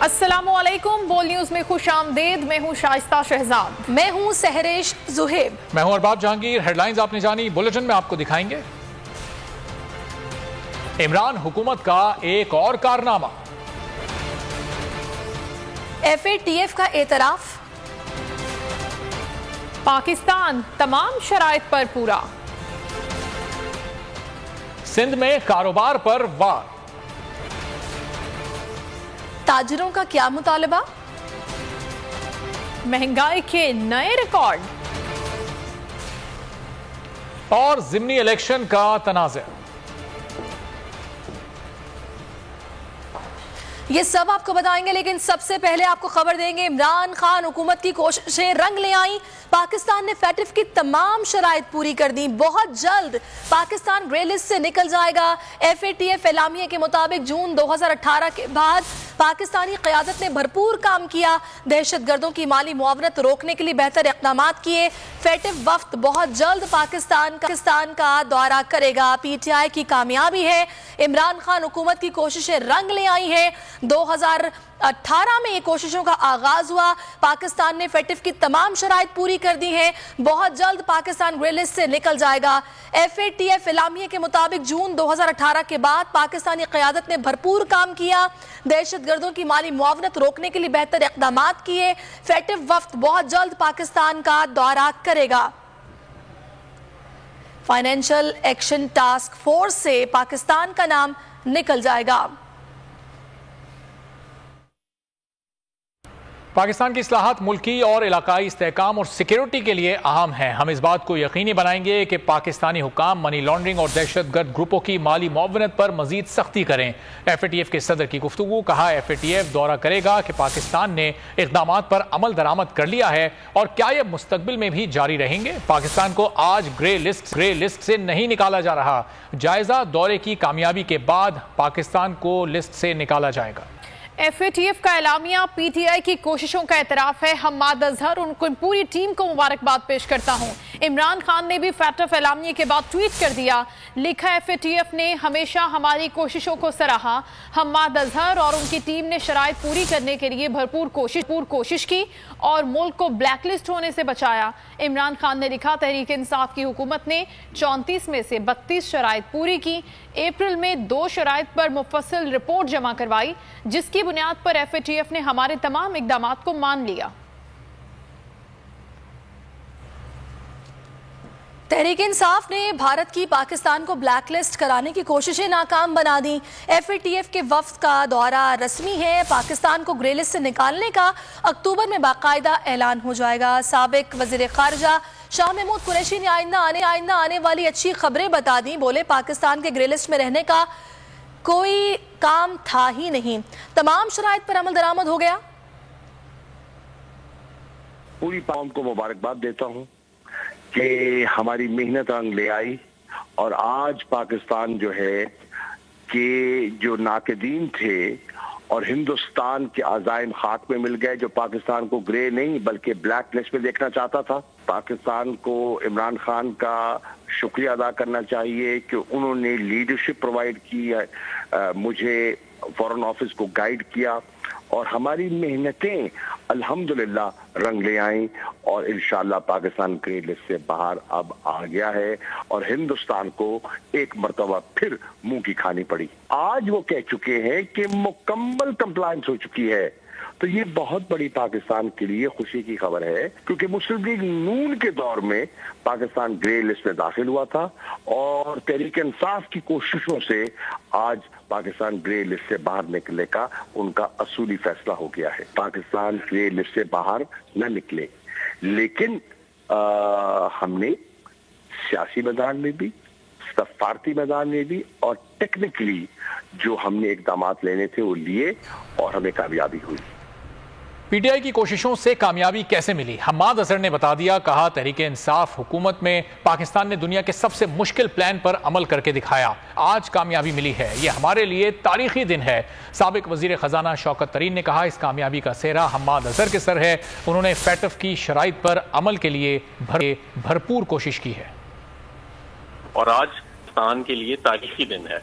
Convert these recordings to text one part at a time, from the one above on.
अस्सलामुअलैकुम, बोल न्यूज में खुश आमदेद। मैं हूँ शाइस्ता शहजाद। मैं हूँ सहरेश जुहेब। मैं हूँ अरबाब जहांगीर। हेडलाइंस आपने जानी, बुलेटिन में आपको दिखाएंगे। इमरान हुकूमत का एक और कारनामा, FATF का एतराफ, पाकिस्तान तमाम शराइत पर पूरा, सिंध में कारोबार पर वार, ताजिरों का क्या मुतालबा, महंगाई के नए रिकॉर्ड और ज़िमनी इलेक्शन का तनाज़ा। ये सब आपको बताएंगे, लेकिन सबसे पहले आपको खबर देंगे इमरान खान हुकूमत की कोशिशें रंग ले आई। पाकिस्तान ने FATF की तमाम शराइत पूरी कर दी। बहुत जल्द पाकिस्तान ग्रे लिस्ट से निकल जाएगा। FATF एलामिया के मुताबिक जून 2018 के बाद पाकिस्तानी क़यादत ने भरपूर काम किया, दहशतगर्दों की माली मुआवनत रोकने के लिए बेहतर इक़दाम किए। FATF वफ्द बहुत जल्द पाकिस्तान का दौरा करेगा। PTI की कामयाबी है, इमरान खान हुकूमत की कोशिशें रंग ले आई हैं। 2018 में ये कोशिशों का आगाज हुआ। पाकिस्तान ने FATF की तमाम शराइत पूरी कर दी हैं। बहुत जल्द पाकिस्तान ग्रे लिस्ट से निकल जाएगा। FATF एलामिया के मुताबिक जून 2018 के बाद पाकिस्तानी क़यादत ने भरपूर काम किया, दहशतगर्दों की माली मुआवनत रोकने के लिए बेहतर इक़दाम किए। FATF वफ्द बहुत जल्द पाकिस्तान का दौरा करेगा। फाइनेंशियल एक्शन टास्क फोर्स से पाकिस्तान का नाम निकल जाएगा। पाकिस्तान की इस्लाहात मुल्की और इलाकाई इस्तेहकाम और सिक्योरिटी के लिए अहम है। हम इस बात को यकीनी बनाएंगे कि पाकिस्तानी हुकाम मनी लॉन्ड्रिंग और दहशतगर्द ग्रुपों की माली मुआवनत पर मजीद सख्ती करें। FATF के सदर की गुफ्तगू, कहा FATF दौरा करेगा कि पाकिस्तान ने इक़दाम पर अमल दरामद कर लिया है और क्या ये मुस्तकबिल में भी जारी रहेंगे। पाकिस्तान को आज ग्रे लिस्ट से नहीं निकाला जा रहा। जायजा दौरे की कामयाबी के बाद पाकिस्तान को लिस्ट से निकाला जाएगा। FATF का एलामिया PTI की कोशिशों का एतराफ है। हम्माद अजहर उनको पूरी टीम को मुबारकबाद पेश करता हूँ। इमरान खान ने भी FATF एलामिया के बाद ट्वीट कर दिया, लिखा FATF ने हमेशा हमारी कोशिशों को सराहा। हम्माद अजहर और उनकी टीम ने शराइत पूरी करने के लिए भरपूर कोशिश की और मुल्क को ब्लैकलिस्ट होने से बचाया। इमरान खान ने लिखा, तहरीक इंसाफ की हुकूमत ने 34 में से 32 शराइत पूरी की। अप्रैल में 2 शराइत पर मुफस्सिल रिपोर्ट जमा करवाई, जिसकी बुनियाद पर FATF ने हमारे तमाम इक़दामात को मान लिया। तहरीक इंसाफ ने भारत की पाकिस्तान को ब्लैकलिस्ट कराने की कोशिशें नाकाम बना दी। FATF के वफ्द का दौरा रस्मी है। पाकिस्तान को ग्रे लिस्ट से निकालने का अक्टूबर में बाकायदा ऐलान हो जाएगा। साबिक वज़ीर ख़ारिजा शाह महमूद कुरैशी ने आइंदा आने वाली अच्छी खबरें बता दी। बोले, पाकिस्तान के ग्रे लिस्ट में रहने का कोई काम था ही नहीं, तमाम शराइत पर अमल दरामद हो गया। पूरी कौम को मुबारकबाद देता हूँ कि हमारी मेहनत रंग ले आई और आज पाकिस्तान जो है कि जो नाक़दीन थे और हिंदुस्तान के अज़ाइम खाक में मिल गए, जो पाकिस्तान को ग्रे नहीं बल्कि ब्लैक लिस्ट में देखना चाहता था। पाकिस्तान को इमरान खान का शुक्रिया अदा करना चाहिए कि उन्होंने लीडरशिप प्रोवाइड की है, मुझे फॉरेन ऑफिस को गाइड किया और हमारी मेहनतें अल्हम्दुलिल्लाह रंग ले आईं और इंशाअल्लाह पाकिस्तान ग्रे लिस्ट से बाहर अब आ गया है और हिंदुस्तान को एक मर्तबा फिर मुंह की खानी पड़ी। आज वो कह चुके हैं कि मुकम्मल कंप्लायंस हो चुकी है, तो ये बहुत बड़ी पाकिस्तान के लिए खुशी की खबर है, क्योंकि मुस्लिम लीग नून के दौर में पाकिस्तान ग्रे लिस्ट में दाखिल हुआ था और तहरीक इंसाफ की कोशिशों से आज पाकिस्तान ग्रे लिस्ट से बाहर निकलने का उनका असूली फैसला हो गया है। पाकिस्तान ग्रे लिस्ट से बाहर न निकले, लेकिन हमने सियासी मैदान में भी, सफारती मैदान में भी और टेक्निकली जो हमने इक़दाम लेने थे वो लिए और हमें कामयाबी हुई। PTI की कोशिशों से कामयाबी कैसे मिली, हम्माद अजहर ने बता दिया। कहा, तहरीक इंसाफ हुकूमत में पाकिस्तान ने दुनिया के सबसे मुश्किल प्लान पर अमल करके दिखाया। आज कामयाबी मिली है, ये हमारे लिए तारीखी दिन है। साबिक वजीर खजाना शौकत तरीन ने कहा, इस कामयाबी का सेहरा हम्माद अजहर के सर है। उन्होंने FATF की शराइत पर अमल के लिए भरपूर कोशिश की है और आज पाकिस्तान के लिए तारीखी दिन है।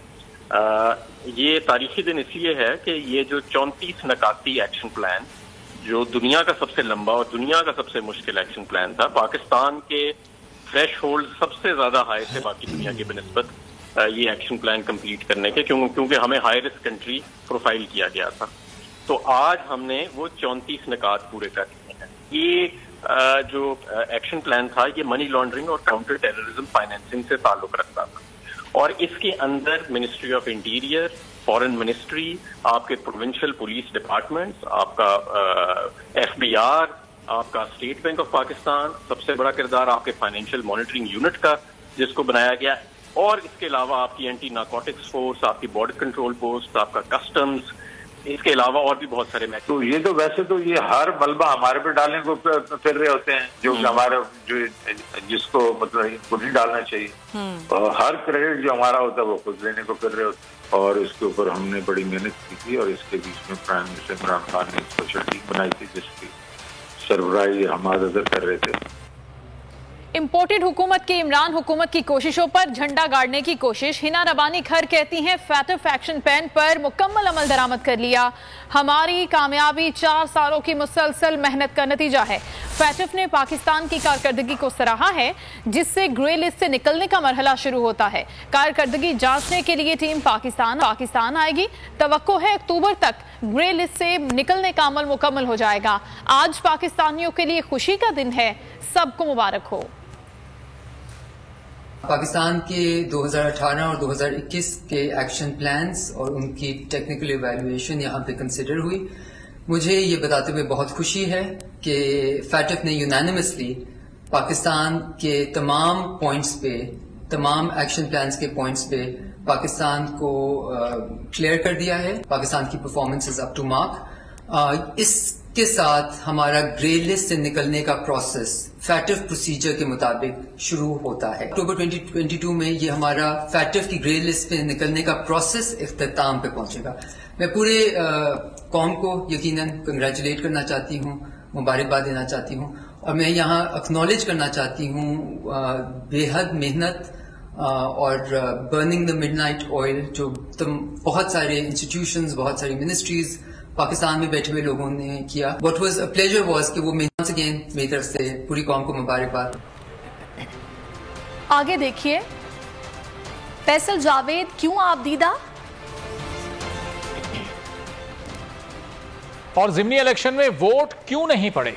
یہ تاریخی دن اس لیے ہے کہ یہ جو 34 نکاتی ایکشن پلان، جو دنیا کا سب سے لمبا اور دنیا کا سب سے مشکل ایکشن پلان تھا، پاکستان کے تھریش ہولڈ سب سے زیادہ ہائی تھے باقی دنیا کی بنسبت یہ ایکشن پلان کمپلیٹ کرنے کے، کیونکہ ہمیں ہائی رسک کنٹری پروفائل کیا گیا تھا. تو آج ہم نے وہ 34 نکات پورے کر لیے ہیں. یہ جو ایکشن پلان تھا یہ منی لانڈرنگ اور کاؤنٹر ٹیررزم فائنینسنگ سے تعلق رکھتا تھا، اور اس کے اندر ministry of interior, foreign ministry, آپ کے پروونشل پولیس ڈپارٹمنٹس، آپ کا FBI، آپ کا اسٹیٹ بینک آف پاکستان، سب سے بڑا کردار آپ کے فائنینشیل مانیٹرنگ یونٹ کا جس کو بنایا گیا، اور اس کے علاوہ آپ کی اینٹی نارکوٹکس فورس، آپ کی بارڈر کنٹرول پوسٹ، آپ کا کسٹمز، اس کے علاوہ اور بھی بہت سارے تو یہ تو ویسے تو یہ ہر ملبہ ہمارے پہ ڈالنے کو پھر رہے ہوتے ہیں، جو ہمارا جو جس کو مطلب خود ہی ڈالنا چاہیے، اور ہر کریڈٹ جو ہمارا ہوتا ہے وہ خود لینے کو پھر رہے ہوتے ہیں. اور اس کے اوپر ہم نے بڑی محنت کی تھی، اور اس کے بیچ میں پرائم منسٹر عمران خان نے اسپیشل ٹیم بنائی تھی جس کی سربراہی حماد اظہر کر رہے تھے. امپورٹڈ حکومت کی عمران حکومت کی کوششوں پر جھنڈا گاڑنے کی کوشش. ہنا ربانی کھر کہتی ہیں فیٹف ایکشن پلان پر مکمل عمل درآمد کر لیا. ہماری کامیابی 4 سالوں کی مسلسل محنت کا نتیجہ ہے. فیٹف نے پاکستان کی کارکردگی کو سراہا ہے جس سے گرے لسٹ سے نکلنے کا مرحلہ شروع ہوتا ہے. کارکردگی جانچنے کے لیے ٹیم پاکستان آئے گی. توقع ہے اکتوبر تک گرے لسٹ سے نکلنے کا عمل مکمل ہو جائے گا. آج پاکستانیوں کے لیے خوشی کا دن ہے. سب کو مبارک ہو. پاکستان کے 2018 اور 2021 کے ایکشن پلانز اور ان کی ٹیکنیکل ایویلویشن یہاں پہ کنسیڈر ہوئی. مجھے یہ بتاتے ہوئے بہت خوشی ہے کہ فیٹف نے یونانیمسلی پاکستان کے تمام پوائنٹس پہ، تمام ایکشن پلانز کے پوائنٹس پہ پاکستان کو کلیئر کر دیا ہے. پاکستان کی performance is up to mark. اس کے ساتھ ہمارا گرے لسٹ سے نکلنے کا پروسیس فیٹف پروسیجر کے مطابق شروع ہوتا ہے. اکتوبر 2022 میں یہ ہمارا فیٹف کی گرے لسٹ پہ نکلنے کا پروسیس اختتام پہ پہنچے گا. میں پورے قوم کو یقیناً کنگریچولیٹ کرنا چاہتی ہوں، مبارکباد دینا چاہتی ہوں، اور میں یہاں اکنالج کرنا چاہتی ہوں بے حد محنت اور burning the mid night oil جو بہت سارے انسٹیٹیوشنز، بہت ساری منسٹریز، پاکستان میں بیٹھے ہوئے لوگوں نے کیا. What was a pleasure was کہ وہ once again میری طرف سے پوری قوم کو مبارکباد. آگے دیکھیے فیصل جاوید کیوں آپ دیدہ، اور ضمنی الیکشن میں ووٹ کیوں نہیں پڑے.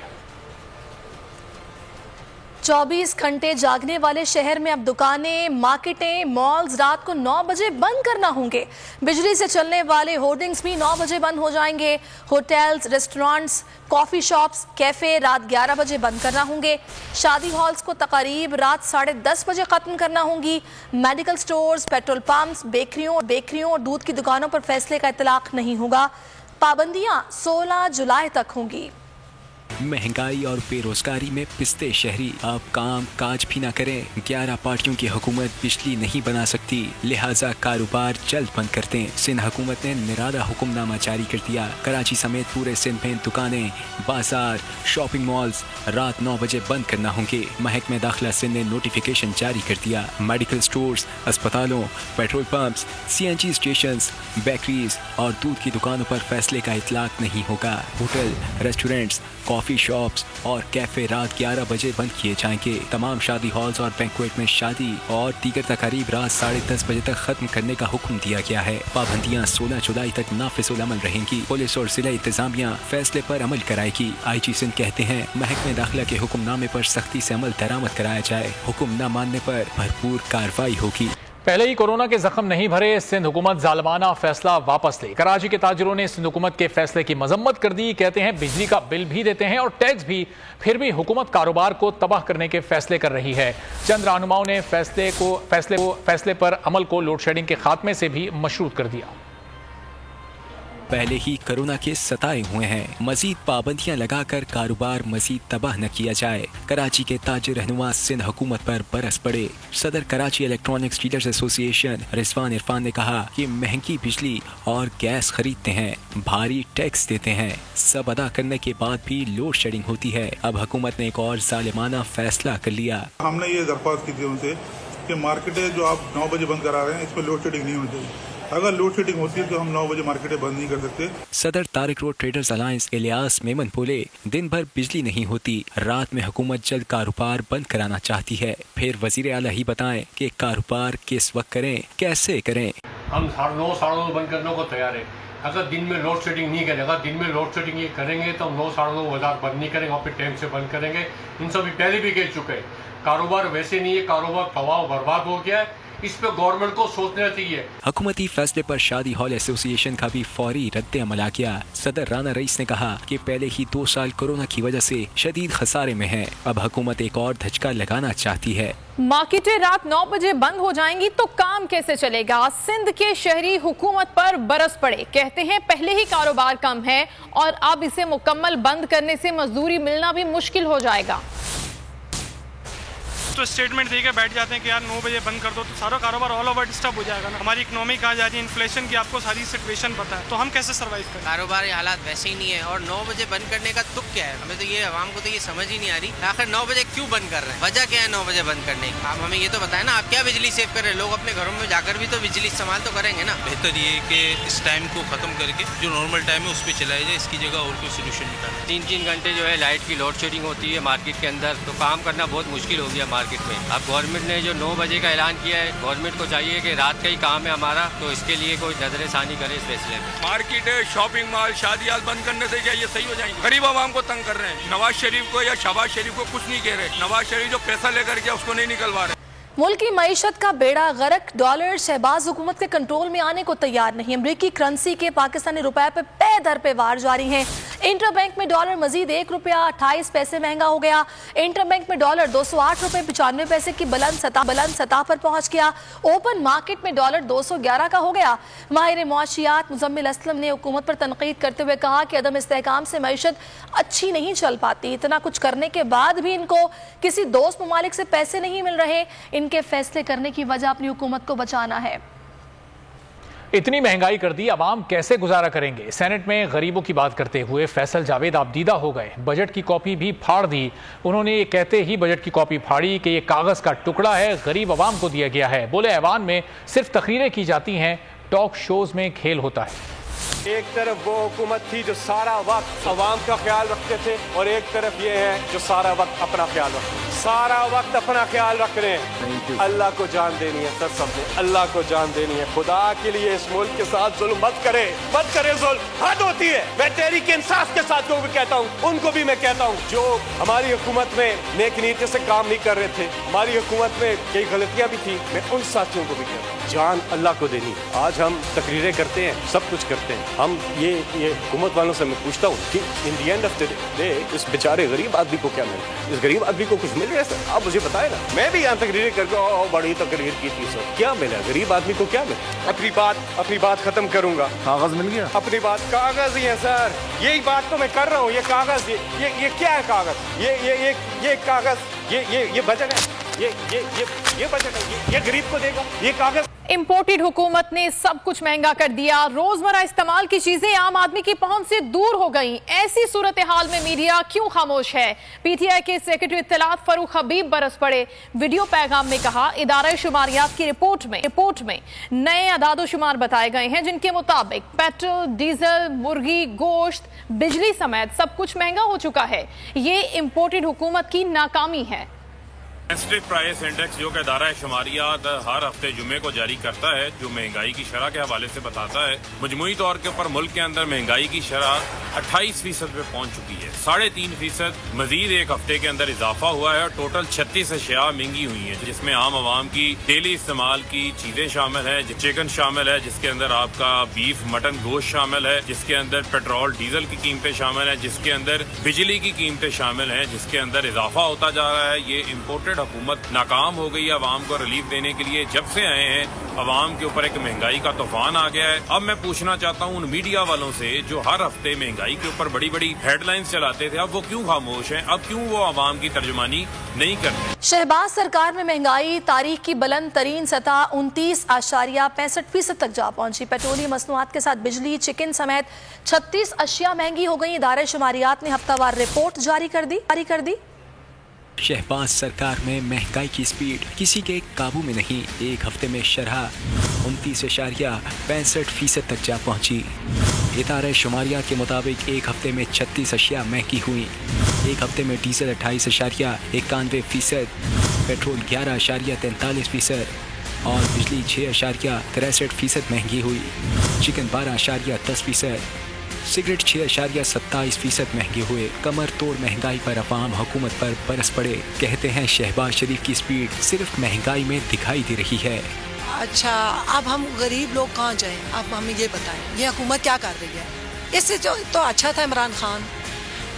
24 گھنٹے جاگنے والے شہر میں اب دکانیں، مارکیٹیں، مالز رات کو 9 بجے بند کرنا ہوں گے. بجلی سے چلنے والے ہورڈنگز بھی 9 بجے بند ہو جائیں گے. ہوٹلز، ریسٹورانٹس، کافی شاپس، کیفے رات 11 بجے بند کرنا ہوں گے. شادی ہالز کو تقاریب رات 10:30 بجے ختم کرنا ہوں گی. میڈیکل سٹورز، پیٹرول پمپس، بیکریوں اور دودھ کی دکانوں پر فیصلے کا اطلاق نہیں ہوگا. پابندیاں 16 جولائی تک ہوں گی. مہنگائی اور بے روزگاری میں پستے شہری اب کام کاج بھی نہ کریں. 11 پارٹیوں کی حکومت بجلی نہیں بنا سکتی، لہٰذا کاروبار جلد بند کر دیں. سندھ حکومت نے نرادہ حکم نامہ جاری کر دیا. کراچی سمیت پورے سندھ میں دکانیں، بازار، شاپنگ مالز رات 9 بجے بند کرنا ہوں گے. محکمہ داخلہ سندھ نے نوٹیفیکیشن جاری کر دیا. میڈیکل سٹورز، اسپتالوں، petrol pumps, CNG stations, bakeries اور دودھ کی دکانوں پر فیصلے کا اطلاق نہیں ہوگا. ہوٹل، ریسٹورینٹس، کافی شاپس اور کیفے رات 11 بجے بند کیے جائیں گے. تمام شادی ہالز اور بینکویٹ میں شادی اور دیگر تقاریب رات 10:30 بجے تک ختم کرنے کا حکم دیا گیا ہے. پابندیاں 16 جولائی تک نافذ العمل رہیں گی. پولیس اور ضلع انتظامیہ فیصلے پر عمل کرائے گی. IG سندھ کہتے ہیں محکمہ داخلہ کے حکم نامے پر سختی سے عمل درآمد کرایا جائے. حکم نہ ماننے پر بھرپور کارروائی ہوگی. پہلے ہی کورونا کے زخم نہیں بھرے، سندھ حکومت ظالمانہ فیصلہ واپس لے. کراچی کے تاجروں نے سندھ حکومت کے فیصلے کی مذمت کر دی. کہتے ہیں بجلی کا بل بھی دیتے ہیں اور ٹیکس بھی، پھر بھی حکومت کاروبار کو تباہ کرنے کے فیصلے کر رہی ہے. چند رہنماؤں نے فیصلے پر عمل کو لوڈ شیڈنگ کے خاتمے سے بھی مشروط کر دیا. پہلے ہی کرونا کے ستائے ہوئے ہیں، مزید پابندیاں لگا کر کاروبار مزید تباہ نہ کیا جائے. کراچی کے تاجر رہنما سندھ حکومت پر برس پڑے. صدر کراچی الیکٹرانکس ڈیلرز ایسوسی ایشن رضوان عرفان نے کہا کہ مہنگی بجلی اور گیس خریدتے ہیں، بھاری ٹیکس دیتے ہیں، سب ادا کرنے کے بعد بھی لوڈ شیڈنگ ہوتی ہے. اب حکومت نے ایک اور ظالمانہ فیصلہ کر لیا. ہم نے یہ درخواست کی تھی ان سے کہ مارکیٹیں جو آپ 9 بجے بند کرا رہے ہیں اس میں لوڈ شیڈنگ نہیں ہونی چاہیے. अगर लोड शेडिंग होती है तो हम 9 बजे मार्केटें बंद नहीं कर सकते। सदर Tariq road traders alliance Ilyas Memon बोले, दिन भर बिजली नहीं होती, रात में हुकूमत जल्द कारोबार बंद कराना चाहती है। फिर वजीर आला ही बताएं कि कारोबार किस वक्त करें, कैसे करें। हम 9:30 बंद करने को तैयार है। अगर दिन में लोड शेडिंग नहीं करेगा, दिन में लोड शेडिंग ये करेंगे तो हम 9:30 बाजार बंद नहीं करेंगे और फिर टाइम से बंद करेंगे। इन सभी पहले भी कह चुके हैं, कारोबार वैसे नहीं है, कारोबार तबाह बर्बाद हो गया है, इस पे गवर्नमेंट को सोचना चाहिए। हुकूमती फैसले पर शादी हॉल एसोसिएशन का भी फौरी रद्द अमल आ गया। सदर राना रईस ने कहा कि पहले ही 2 साल कोरोना की वजह से शदीद खसारे में है, अब हुकूमत एक और धचका लगाना चाहती है। मार्केटें रात 9 बजे बंद हो जाएंगी तो काम कैसे चलेगा? सिंध के शहरी हुकूमत पर बरस पड़े, कहते हैं पहले ही कारोबार कम है और अब इसे मुकम्मल बंद करने से मजदूरी मिलना भी मुश्किल हो जाएगा। तो स्टेटमेंट दे के बैठ जाते हैं कि यार 9 बजे बंद कर दो, तो सारा कारोबार ऑल ओवर डिस्टर्ब हो जाएगा ना। हमारी इकोनॉमी कहाँ जा रही है, इन्फ्लेशन की आपको सारी सिचुएशन पता है, तो हम कैसे सर्वाइव करें? कारोबार हालात वैसे ही नहीं है और 9 बजे बंद करने का तुक क्या है? हमें तो ये आवाम को तो ये समझ ही नहीं आ रही, आखिर 9 बजे क्यों बंद कर रहे हैं, वजह क्या है 9 बजे बंद करने की? आप हमें ये तो बताएं ना, आप क्या बिजली सेव कर रहे हैं? लोग अपने घरों में जाकर भी तो बिजली इस्तेमाल तो करेंगे ना। बेहतर ये कि इस टाइम को खत्म करके जो नॉर्मल टाइम है उस पर चलाया जाए, इसकी जगह और कोई सोल्यूशन निकालें। 3-3 घंटे जो है लाइट की लोड शेडिंग होती है मार्केट के अंदर, तो काम करना बहुत मुश्किल हो गया मार्केट में। अब गवर्नमेंट ने जो 9 बजे का ऐलान किया है, गवर्नमेंट को चाहिए कि रात का ही काम है हमारा, तो इसके लिए कोई नजरसानी करे इस फैसले में। मार्केट, शॉपिंग मॉल, शादी हाल बंद करने से क्या ये सही हो जाएंगे? गरीब आवाम को तंग कर रहे हैं। नवाज शरीफ को या शहबाज शरीफ को कुछ नहीं कह रहे, नवाज शरीफ जो पैसा लेकर गया उसको नहीं निकलवा रहे। मुल्क की मईशत का बेड़ा गर्क, डॉलर शहबाज हुकूमत के कंट्रोल में आने को तैयार नहीं। अमरीकी करेंसी के पाकिस्तानी रुपए पे दर पे वार जारी हैं। इंटर बैंक में डॉलर मजीद 1 रुपया 28 पैसे महंगा हो गया। इंटर बैंक में डॉलर 208 रुपए 95 पैसे की बुलंद सतह पर पहुंच गया। ओपन मार्केट में डॉलर 211 का हो गया। माहिर मुआशियात मुजम्मिल असलम ने हुकूमत पर तनकीद करते हुए कहा कि अदम इस्तेहकाम से मईशत अच्छी नहीं चल पाती। इतना कुछ करने के बाद भी इनको किसी दोस्त ममालिक से पैसे नहीं मिल रहे। इनके फैसले करने की वजह अपनी हुकूमत को बचाना है। इतनी महंगाई कर दी, अवाम कैसे गुजारा करेंगे? सेनेट में गरीबों की बात करते हुए फैसल जावेद आपदीदा हो गए, बजट की कॉपी भी फाड़ दी। उन्होंने ये कहते ही बजट की कॉपी फाड़ी कि ये कागज का टुकड़ा है, गरीब अवाम को दिया गया है। बोले ऐवान में सिर्फ तकरीरें की जाती हैं, टॉक शोज में खेल होता है। एक तरफ वो हुकूमत थी जो सारा वक्त अवाम का ख्याल रखते थे और एक तरफ ये है जो सारा वक्त अपना ख्याल रखते हैं। सारा वक्त अपना ख्याल रख रहे हैं। अल्लाह को जान देनी है सर, सबने अल्लाह को जान देनी है। खुदा के लिए इस मुल्क के साथ जुल्म मत करे जुल्म, हद होती है। मैं तहरीक इंसाफ के साथ को भी कहता हूँ, उनको भी मैं कहता हूँ जो हमारी हुकूमत में नेक नीयत से काम नहीं कर रहे थे, हमारी हुकूमत में कई गलतियाँ भी थी, मैं उन साथियों को भी कहता हूँ जान अल्लाह को देनी। आज हम तकरीरें करते हैं, सब कुछ करते हैं, हम ये हुकूमत वालों से मैं पूछता हूँ कि इन दी एंड ऑफ द डे इस बेचारे गरीब आदमी को क्या मिले? इस गरीब आदमी को कुछ मिल रहा है सर? आप मुझे बताए ना। मैं भी यहाँ तकरीरें करके बड़ी तकरीर की थी सर, क्या मिला गरीब आदमी को? क्या मिला? अपनी बात खत्म करूंगा। कागज मिल गया? अपनी बात कागज ही है सर, यही बात तो मैं कर रहा हूँ। ये कागज, ये क्या है कागज? ये कागज, ये बजट है, ये बजट है, ये गरीब को देगा ये कागज। इंपोर्टेड हुकूमत ने सब कुछ महंगा कर दिया, रोजमर्रा इस्तेमाल की चीजें आम आदमी की पहुंच से दूर हो गईं। ऐसी सूरत हाल में मीडिया क्यों खामोश है? पीटीआई के सेक्रेटरी इत्तलात फरूख हबीब बरस पड़े। वीडियो पैगाम में कहा, इदारा शुमारियात की रिपोर्ट में नए अदाद शुमार बताए गए हैं जिनके मुताबिक पेट्रोल, डीजल, मुर्गी, गोश्त, बिजली समेत सब कुछ महंगा हो चुका है। ये इंपोर्टेड हुकूमत की नाकामी है। डोमेस्टिक प्राइस इंडेक्स जो कि इदारा शुमारियात हर हफ्ते जुमे को जारी करता है, जो महंगाई की शरह के हवाले से बताता है, मजमूई तौर के ऊपर मुल्क के अंदर महंगाई की शरह 28% पे पहुंच चुकी है। 3.5% मजीद एक हफ्ते के अंदर इजाफा हुआ है और टोटल 36 अशिया महंगी हुई है, जिसमें आम आवाम की डेली इस्तेमाल की चीजें शामिल है, चिकन शामिल है, जिसके अंदर आपका बीफ, मटन, गोश्त शामिल है, जिसके अंदर पेट्रोल, डीजल की कीमतें शामिल है, जिसके अंदर बिजली की कीमतें शामिल है, जिसके अंदर इजाफा होता जा रहा है। ये इम्पोर्टेड हुकूमत नाकाम हो गई है अवाम को रिलीफ देने के लिए। जब से आए हैं अवाम के ऊपर एक महंगाई का तूफान आ गया है। अब मैं पूछना चाहता हूँ उन मीडिया वालों से जो हर हफ्ते महंगाई के ऊपर बड़ी बड़ी हेडलाइंस चलाते थे, अब वो क्यों खामोश हैं? अब क्यों वो अवाम की तर्जुमानी नहीं करते? शहबाज सरकार में महंगाई तारीख की बुलंद तरीन सतह 29.65% तक जा पहुंची। पेट्रोलियम मसनूआत के साथ बिजली, चिकन समेत 36 अशिया महंगी हो गई। इदारे शुमारियात ने हफ्तावार रिपोर्ट जारी कर दी। शहबाज सरकार में महंगाई की स्पीड किसी के काबू में नहीं। एक हफ्ते में शरह 29.65% तक जा पहुंची। इदारे शुमारियात के मुताबिक एक हफ्ते में 36 अशिया महंगी हुई। एक हफ्ते में डीजल 28.91%, पेट्रोल 11.43% और बिजली 6.63% महंगी हुई। चिकन 12.10%, सिगरेट 6.27% महंगे हुए। कमर तोड़ महंगाई पर अवाम हुकूमत पर बरस पड़े। कहते हैं शहबाज शरीफ की स्पीड सिर्फ महंगाई में दिखाई दे रही है। अच्छा, अब हम गरीब लोग कहाँ जाएं? अब हमें ये बताएं, ये हुकूमत क्या कर रही है? इससे जो तो अच्छा था इमरान खान,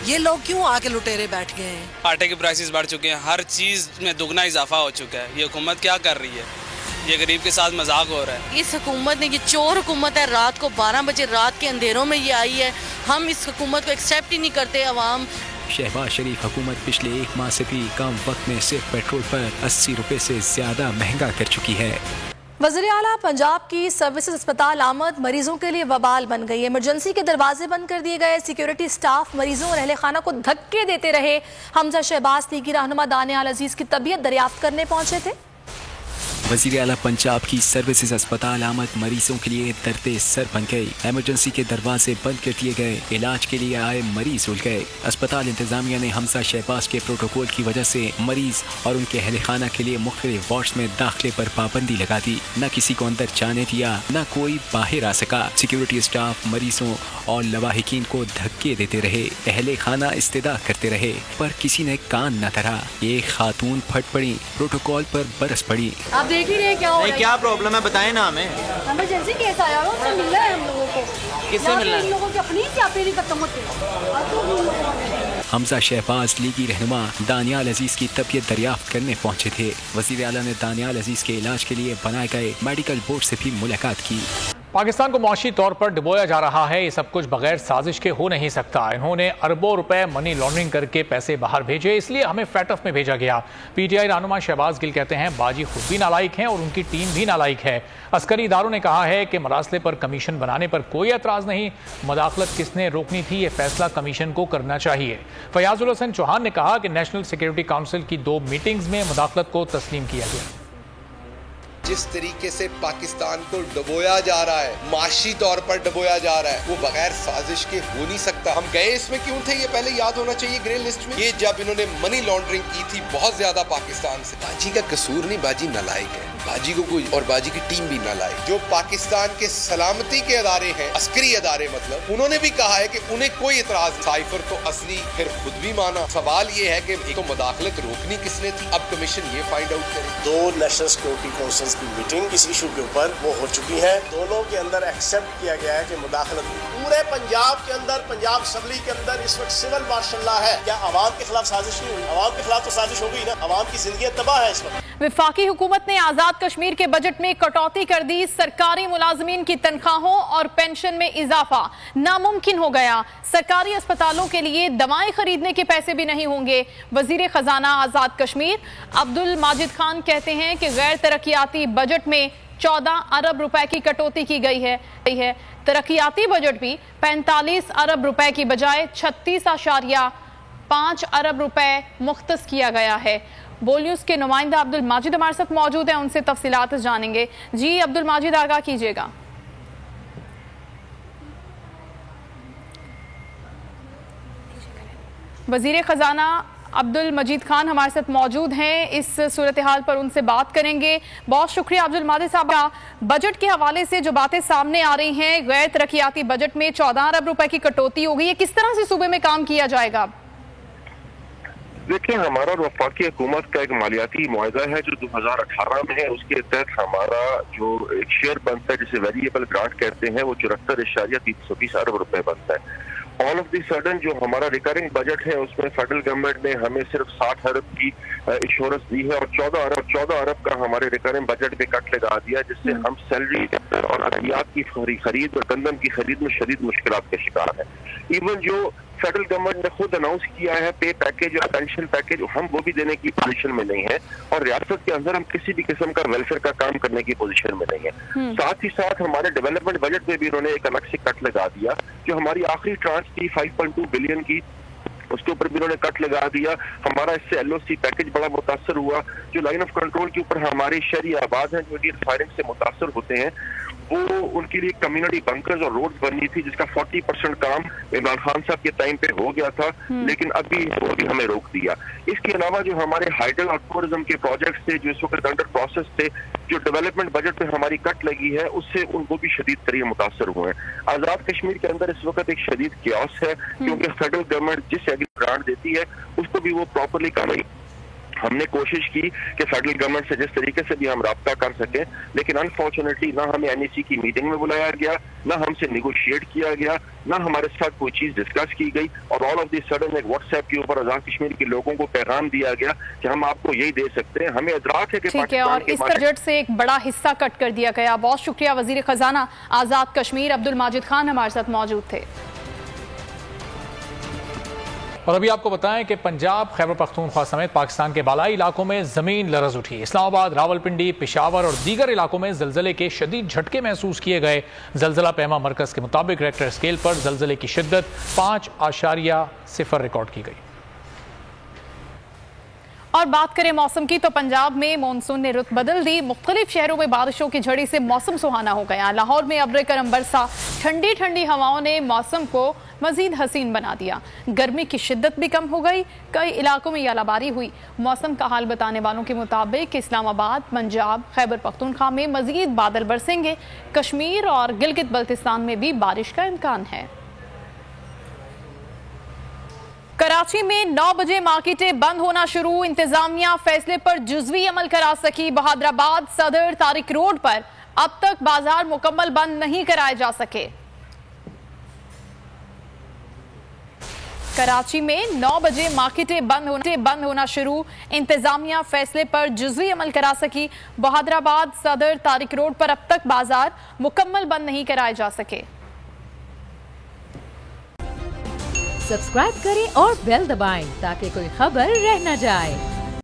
ये लोग क्यों आके लुटेरे बैठ गए हैं? आटे के प्राइसेस बढ़ चुके हैं, हर चीज़ में दुगना इजाफा हो चुका है। ये हुकूमत क्या कर रही है? ये गरीब के साथ मजाक हो रहा है। इस हुकूमत ने, ये चोर हुकूमत है, रात को 12 बजे रात के अंधेरों में ये आई है। हम इस हुकूमत को एक्सेप्ट ही नहीं करते अवाम। शहबाज शरीफ हुकूमत पिछले एक माह से भी कम वक्त में सिर्फ पेट्रोल पर 80 रुपए से ज्यादा महंगा कर चुकी है। वज़ीर आला पंजाब की सर्विसेज अस्पताल आमद मरीजों के लिए वबाल बन गई है। इमरजेंसी के दरवाजे बंद कर दिए गए। सिक्योरिटी स्टाफ मरीजों और अहले खाना को धक्के देते रहे। हमजा शहबाज लीगी रहनुमा दानियाल अजीज की तबीयत दरियाफ्त करने पहुंचे थे। वज़ीर आला पंजाब की सर्विसेज अस्पताल आमद मरीजों के लिए दर्दे सर बन गई। इमरजेंसी के दरवाजे बंद कर दिए गए। इलाज के लिए आए मरीज उल गए। अस्पताल इंतजामिया ने हमजा शहबाज के प्रोटोकॉल की वजह से मरीज और उनके अहले खाना के लिए मुख्तलिफ वार्ड्स में दाखिले पर पाबंदी लगा दी। न किसी को अंदर जाने दिया, न कोई बाहर आ सका। सिक्योरिटी स्टाफ मरीजों और लवाहिकीन को धक्के देते रहे। अहले खाना इस्तेदा करते रहे, पर किसी ने कान न धरा। एक खातून फट पड़ी, प्रोटोकॉल पर बरस पड़ी। देख ही रहे क्या हो रहा है? क्या प्रॉब्लम है, बताएं ना हमें। इमरजेंसी केस आया हुआ, उससे मिल रहा है हम लोगों को। किससे मिल रहा है? इन लोगों की अपनी ही खत्म होती है। हमजा शहबाज लीगी रहनुमा दानियाल अजीज की तबीयत दरियाफ्त करने पहुंचे थे। वज़ीर आला ने दानियाल अजीज के इलाज के लिए बनाए गए मेडिकल बोर्ड से भी मुलाकात की। पाकिस्तान को मुआशी तौर पर डुबोया जा रहा है। ये सब कुछ बगैर साजिश के हो नहीं सकता। इन्होंने अरबों रुपए मनी लॉन्ड्रिंग करके पैसे बाहर भेजे, इसलिए हमें फैटफ में भेजा गया। पीटीआई रहनुमा शहबाज गिल कहते हैं बाजी खुद भी नालायक हैं और उनकी टीम भी नालायक है। अस्करी इदारों ने कहा है कि मरासले पर कमीशन बनाने पर कोई एतराज़ नहीं। मदाखलत किसने रोकनी थी, ये फैसला कमीशन को करना चाहिए। फयाजुल हसन चौहान ने कहा कि नेशनल सिक्योरिटी काउंसिल की 2 मीटिंग्स में मदाखलत को तस्लीम किया गया। जिस तरीके से पाकिस्तान को डुबोया जा रहा है, माशी तौर पर डुबोया जा रहा है, वो बगैर साजिश के हो नहीं सकता। हम गए इसमें क्यों थे, ये पहले याद होना चाहिए ग्रे लिस्ट में। ये जब इन्होंने मनी लॉन्ड्रिंग की थी बहुत ज्यादा पाकिस्तान से। बाजी का कसूर नहीं, बाजी नालायक है। बाजी को कोई और बाजी की टीम भी नालायक। जो पाकिस्तान के सलामती के अदारे हैं, अस्करी अदारे मतलब, उन्होंने भी कहा है कि उन्हें कोई इतराज। साइफर तो असली फिर खुद भी माना। सवाल ये है कि एक तो मदाखलत रोकनी किसने थी, अब कमीशन ये फाइंड आउट करे। 2 नेशनल सिक्योरिटी काउंसिल की मीटिंग इस इशू के ऊपर वो हो चुकी है। दोनों के अंदर एक्सेप्ट किया गया है कि मुदाखलत पूरे पंजाब के अंदर, पंजाब असेंबली के अंदर इस वक्त सिविल मार्शल लॉ है। क्या आवाम के खिलाफ साजिश नहीं हुई? आवाम के खिलाफ तो साजिश हो गई ना। आवाम की जिंदगी तबाह है इस वक्त। वफाकी हुकूमत ने आजाद कश्मीर के बजट में कटौती कर दी। सरकारी मुलाजमीन की तनख्वाहों और पेंशन में इजाफा नामुमकिन हो गया। सरकारी अस्पतालों के लिए दवाएं खरीदने के पैसे भी नहीं होंगे। वजीर खजाना आजाद कश्मीर अब्दुल माजिद खान कहते हैं कि गैर तरक्याती बजट में 14 अरब रुपए की कटौती की गई है। तरक्याती बजट भी 45 अरब रुपए की बजाय 36.5 अरब रुपए मुख्तस किया गया है। बोल न्यूज के नुमाइंदा अब्दुल माजिद हमारे साथ मौजूद हैं, उनसे तफसीलात जानेंगे। जी अब्दुल माजिद, आगाह कीजिएगा। वजीर खजाना अब्दुल मजीद खान हमारे साथ मौजूद हैं, इस सूरत हाल पर उनसे बात करेंगे। बहुत शुक्रिया अब्दुल माजिद साहब। बजट के हवाले से जो बातें सामने आ रही हैं, गैर तरक्याती बजट में 14 अरब रुपए की कटौती हो गई है, किस तरह से सूबे में काम किया जाएगा? देखिए, हमारा वफाकी हुकूमत का एक मालियाती मुआवजा है जो 2018 में है। उसके तहत हमारा जो एक शेयर बनता है जिसे वेरिएबल ग्रांट कहते हैं, वो 74.320 अरब रुपए बनता है। ऑल ऑफ दी सडन जो हमारा रिकरिंग बजट है उसमें फेडरल गवर्नमेंट ने हमें सिर्फ 60 अरब की इंश्योरेंस दी है और 14 अरब का हमारे रिकरिंग बजट में कट लगा दिया, जिससे हम सैलरी और अद्वियात की खरीद और गंदम की खरीद में शदीद मुश्किलात के शिकार है। इवन जो फेडरल गवर्नमेंट ने खुद अनाउंस किया है पे पैकेज और पेंशन पैकेज, हम वो भी देने की पोजीशन में नहीं है और रियासत के अंदर हम किसी भी किस्म का वेलफेयर का काम करने की पोजीशन में नहीं है। साथ ही साथ हमारे डेवलपमेंट बजट में भी उन्होंने एक अलग से कट लगा दिया। जो हमारी आखिरी ट्रांच थी 5.2 बिलियन की, उसके ऊपर भी उन्होंने कट लगा दिया। हमारा इससे LOC पैकेज बड़ा मुतासर हुआ। जो लाइन ऑफ कंट्रोल के ऊपर हमारे शहरी आबाद हैं जो इंडियन फायरिंग से मुतासर होते हैं, वो उनके लिए कम्युनिटी बंकर्स और रोड्स बननी थी, जिसका 40% काम इमरान खान साहब के टाइम पे हो गया था, लेकिन अभी वो भी हमें रोक दिया। इसके अलावा जो हमारे हाइडल और टूरिज्म के प्रोजेक्ट्स थे जो इस वक्त अंडर प्रोसेस थे, जो डेवलपमेंट बजट पे हमारी कट लगी है, उससे उनको भी शदीद तरीके मुतासर हुए हैं। आजाद कश्मीर के अंदर इस वक्त एक शदीद क्यास है, क्योंकि फेडरल गवर्नमेंट जिस एग्री ग्रांट देती है उसको भी वो प्रॉपरली काम नहीं। हमने कोशिश की कि फेडरल गवर्नमेंट से जिस तरीके से भी हम राब्ता कर सकें, लेकिन अनफॉर्चुनेटली ना हमें NEC की मीटिंग में बुलाया गया, ना हमसे निगोशिएट किया गया, ना हमारे साथ कोई चीज डिस्कस की गई, और ऑल ऑफ दी सडन एक व्हाट्सएप के ऊपर आजाद कश्मीर के लोगों को पैगाम दिया गया कि हम आपको यही दे सकते हैं। हमें इदराक है कि ठीक है, और इस बजट से एक बड़ा हिस्सा कट कर दिया गया। बहुत शुक्रिया। वजीर खजाना आजाद कश्मीर अब्दुल माजिद खान हमारे साथ मौजूद थे। और अभी आपको बताएं कि पंजाब, खैबर पख्तूनख्वा समेत पाकिस्तान के बालाई इलाकों में ज़मीन लरज़ उठी। इस्लामाबाद, रावलपिंडी, पेशावर और दीगर इलाकों में ज़लज़ले के शदीद झटके महसूस किए गए। ज़लज़ला पैमा मरकज़ के मुताबिक रेक्टर स्केल पर ज़लज़ले की शिद्दत 5.0 रिकॉर्ड की गई। और बात करें मौसम की, तो पंजाब में मानसून ने रुत बदल दी। मुख्तलिफ शहरों में बारिशों की झड़ी से मौसम सुहाना हो गया। लाहौर में अब्र करम बरसा, ठंडी ठंडी हवाओं ने मौसम को मजीद हसीन बना दिया। गर्मी की शिद्दत भी कम हो गई। कई इलाकों में यालाबारी हुई। मौसम का हाल बताने वालों के मुताबिक इस्लामाबाद, पंजाब, खैबर पख्तूनख्वा में मजीद बादल बरसेंगे। कश्मीर और गिलगित बल्तिस्तान में भी बारिश का इम्कान है। कराची में 9 बजे मार्केटें बंद होना शुरू। इंतजामिया फैसले पर जुज़वी अमल करा सकी। बहादराबाद, सदर, तारिक रोड पर अब तक बाजार मुकम्मल बंद नहीं कराए जा सके। कराची में 9 बजे मार्केटें बंद होना शुरू। इंतजामिया फैसले पर जुज़वी अमल करा सकी। बहादराबाद, सदर, तारिक रोड पर अब तक बाजार मुकम्मल बंद नहीं कराए जा सके। सब्सक्राइब करें और बेल दबाएं ताकि कोई खबर रह न जाए।